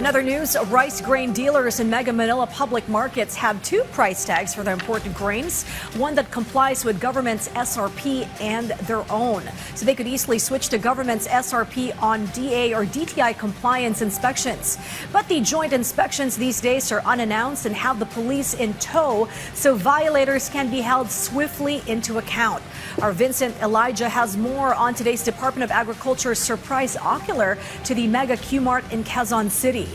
In other news, rice grain dealers in Mega Manila public markets have two price tags for their imported grains, one that complies with government's SRP and their own. So they could easily switch to government's SRP on DA or DTI compliance inspections. But the joint inspections these days are unannounced and have the police in tow, so violators can be held swiftly into account. Our Vincent Elijah has more on today's Department of Agriculture surprise ocular to the Mega Q-Mart in Quezon City.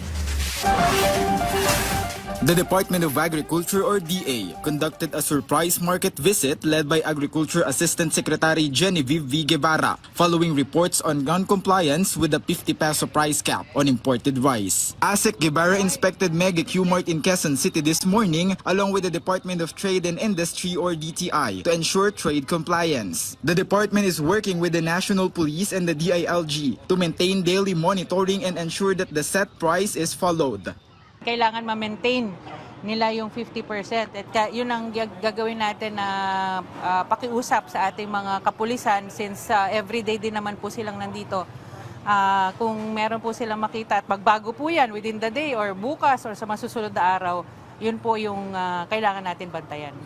The Department of Agriculture or DA conducted a surprise market visit led by Agriculture Assistant Secretary Genevieve V. Guevara following reports on non-compliance with the 50 peso price cap on imported rice. ASEC Guevara inspected Mega Q-Mart in Quezon City this morning along with the Department of Trade and Industry or DTI to ensure trade compliance. The department is working with the National Police and the DILG to maintain daily monitoring and ensure that the set price is followed. Kailangan ma-maintain nila yung 50%. At yun ang gagawin natin na pakiusap sa ating mga kapulisan since everyday din naman po silang nandito. Kung meron po silang makita at magbago po yan within the day or bukas or sa masusunod na araw, yun po yung kailangan natin bantayan.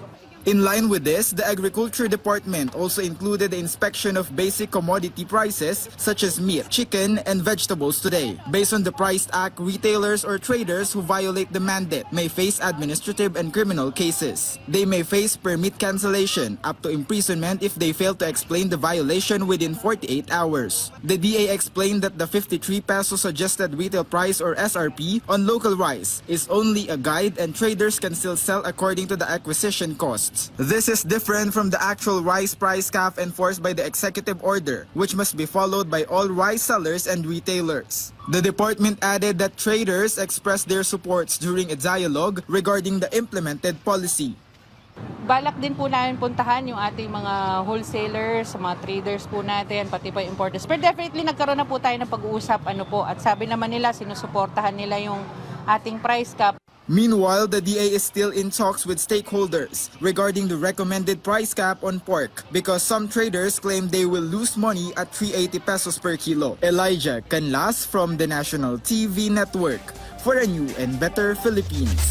In line with this, the Agriculture Department also included the inspection of basic commodity prices such as meat, chicken, and vegetables today. Based on the Price Act, retailers or traders who violate the mandate may face administrative and criminal cases. They may face permit cancellation, up to imprisonment if they fail to explain the violation within 48 hours. The DA explained that the 53 peso suggested retail price or SRP on local rice is only a guide and traders can still sell according to the acquisition cost. This is different from the actual rice price cap enforced by the executive order, which must be followed by all rice sellers and retailers. The department added that traders expressed their supports during a dialogue regarding the implemented policy. Balak din po namin puntahan yung ating mga wholesalers, mga traders po natin, pati pa importers. Pero definitely nagkaroon na po tayo ng pag-uusap at sabi naman nila sinusuportahan nila yung ating price cap. Meanwhile, the DA is still in talks with stakeholders regarding the recommended price cap on pork because some traders claim they will lose money at 380 pesos per kilo. Elijah Canlas from the National TV Network for a new and better Philippines.